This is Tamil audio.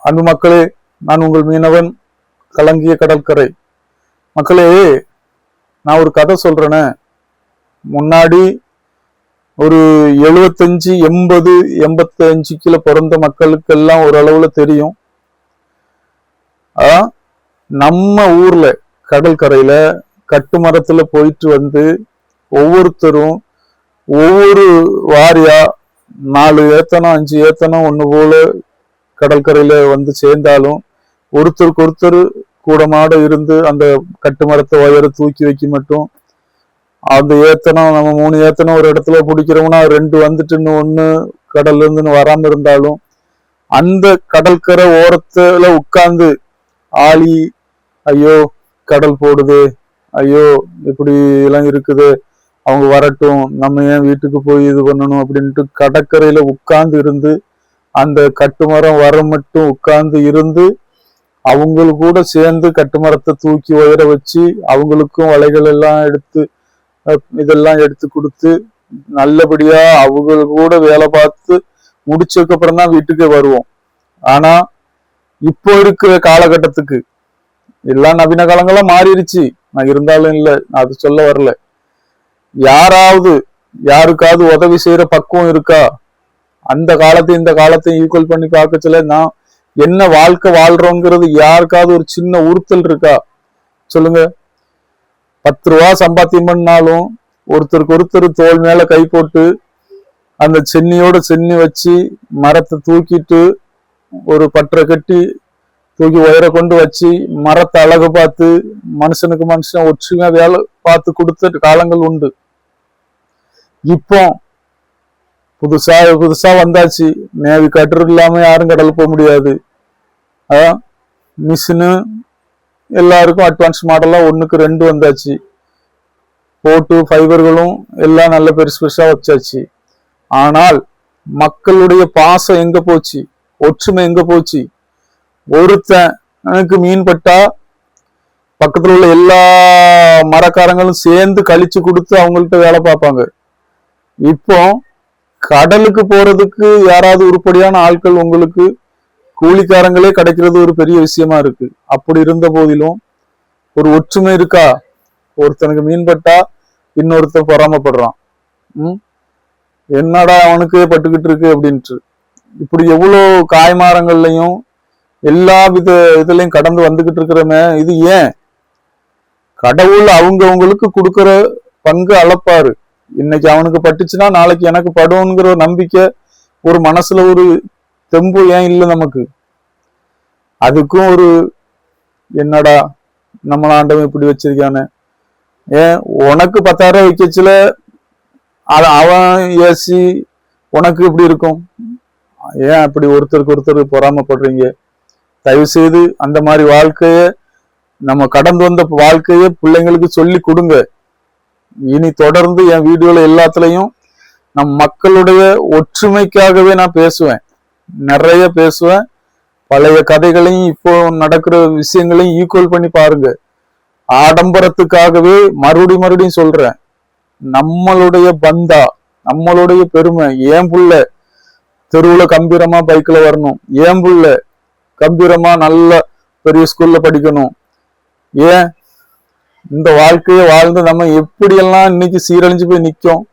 அன்பு மக்களே, நான் உங்கள் மீனவன். கலங்கிய கடற்கரை மக்களே, நான் ஒரு கதை சொல்றேனே. முன்னாடி ஒரு 75, 80, 85 பிறந்த மக்களுக்கு எல்லாம் ஓரளவுல தெரியும். நம்ம ஊர்ல கடற்கரையில கட்டுமரத்துல போயிட்டு வந்து ஒவ்வொருத்தரும் ஒவ்வொரு வாரியா 4 ஏத்தனம் 5 ஏத்தனம் ஒண்ணு போல கடற்கரையில வந்து சேர்ந்தாலும் ஒருத்தருக்கு ஒருத்தர் கூடமாட இருந்து அந்த கட்டுமரத்தை வயரை தூக்கி வைக்க மட்டும் அந்த ஏத்தனம் நம்ம 3 ஏத்தனம் ஒரு இடத்துல பிடிக்கிறோம்னா 2 வந்துட்டுன்னு 1 கடல்ல இருந்துன்னு வராம இருந்தாலும் அந்த கடற்கரை ஓரத்துல உட்கார்ந்து ஆளி ஐயோ கடல் போடுது, ஐயோ இப்படி எல்லாம் இருக்குது, அவங்க வரட்டும், நம்ம ஏன் வீட்டுக்கு போய் இது பண்ணணும் அப்படின்ட்டு கடற்கரையில உட்கார்ந்து இருந்து அந்த கட்டுமரம் வர மட்டும் உட்கார்ந்து இருந்து அவங்களுக்கு கூட சேர்ந்து கட்டுமரத்தை தூக்கி உயர வச்சு அவங்களுக்கும் வலைகள் எல்லாம் எடுத்து இதெல்லாம் எடுத்து கொடுத்து நல்லபடியா அவங்க கூட வேலை பார்த்து முடிச்சதுக்கு அப்புறம் தான் வீட்டுக்கே வருவோம். ஆனா இப்போ இருக்கிற காலகட்டத்துக்கு எல்லாம் நவீன காலங்கள்லாம் மாறிடுச்சு. நான் இருந்தாலும் இல்லை, நான் அது சொல்ல வரல. யாருக்காவது உதவி செய்யற பக்குவம் இருக்கா? அந்த காலத்தையும் இந்த காலத்தையும் ஈக்குவல் பண்ணி பார்க்கச்சல நான் என்ன வாழ்க்கை வாழ்றோங்கிறது யாருக்காவது ஒரு சின்ன உறுத்தல் இருக்கா சொல்லுங்க. 10 ரூபா சம்பாத்தியம் பண்ணாலும் ஒருத்தருக்கு ஒருத்தர் தோல் மேல கை போட்டு அந்த சென்னியோட சென்னி வச்சு மரத்தை தூக்கிட்டு ஒரு பற்றை கட்டி தூக்கி உயர கொண்டு வச்சு மரத்தை அழகு பார்த்து மனுஷனுக்கு மனுஷன் ஒற்றுமையா வேலை பார்த்து கொடுத்த காலங்கள் உண்டு. இப்போ புதுசா வந்தாச்சு. நேவி கட்டுறது இல்லாம யாரும் கடல் போக முடியாது. மிஷினு எல்லாருக்கும் அட்வான்ஸ் மாடலா 1க்கு 2 வந்தாச்சு. போட்டு ஃபைபர்களும் எல்லாம் நல்ல பெருசா வச்சாச்சு. ஆனால் மக்களுடைய பாசம் எங்க போச்சு? ஒற்றுமை எங்க போச்சு? ஒருத்தனுக்கு மீன் பட்டா பக்கத்துல உள்ள எல்லா மரக்காரங்களும் சேர்ந்து கழிச்சு கொடுத்து அவங்கள்ட்ட வேலை பார்ப்பாங்க. இப்போ கடலுக்கு போறதுக்கு யாராவது உருப்படியான ஆட்கள் உங்களுக்கு கூலிக்காரங்களே கிடைக்கிறது ஒரு பெரிய விஷயமா இருக்கு. அப்படி இருந்த போதிலும் ஒரு ஒற்றுமை இருக்கா? ஒருத்தனுக்கு மீன் பட்டா இன்னொருத்தன் பொறாமப்படுறான். என்னடா அவனுக்கு பட்டுக்கிட்டு இருக்கு அப்படின்ட்டு. இப்படி எவ்வளவு காய்மாரங்கள்லையும் எல்லா வித இதுலயும் கடந்து வந்துகிட்டு இருக்கிறமே. இது ஏன்? கடவுள் அவங்களுக்கு கொடுக்கிற பங்கு அளப்பாரு. இன்னைக்கு அவனுக்கு பட்டுச்சுன்னா நாளைக்கு எனக்கு படுங்கிற ஒரு நம்பிக்கை, ஒரு மனசுல ஒரு தெம்பு ஏன் இல்லை நமக்கு? அதுக்கும் ஒரு என்னடா நம்மளாண்டவன் இப்படி வச்சிருக்கானே. ஏன் உனக்கு 10,000 வைக்கச்சுல அவன் ஏசி உனக்கு இப்படி இருக்கும்? ஏன் அப்படி ஒருத்தருக்கு ஒருத்தர் பொறாமப்படுறீங்க? தயவு செய்து அந்த மாதிரி வாழ்க்கைய, நம்ம கடந்து வந்த வாழ்க்கைய பிள்ளைங்களுக்கு சொல்லி கொடுங்க. இனி தொடர்ந்து என் வீடியோல எல்லாத்துலயும் நம் மக்களுடைய ஒற்றுமைக்காகவே நான் பேசுவேன், நிறைய பேசுவேன். பழைய கதைகளையும் இப்போ நடக்கிற விஷயங்களையும் ஈக்குவல் பண்ணி பாருங்க. ஆடம்பரத்துக்காகவே மறுபடியும் சொல்றேன், நம்மளுடைய பந்தா, நம்மளுடைய பெருமை, ஏன் புள்ள தெருவுல கம்பீரமா பைக்ல வரணும், ஏன் புள்ள கம்பீரமா நல்ல பெரிய ஸ்கூல்ல படிக்கணும். ஏன் இந்த வாழ்க்கையை வாழ்ந்து நம்ம எப்படியெல்லாம் இன்னைக்கு சீரழிஞ்சு போய் நிற்கும்.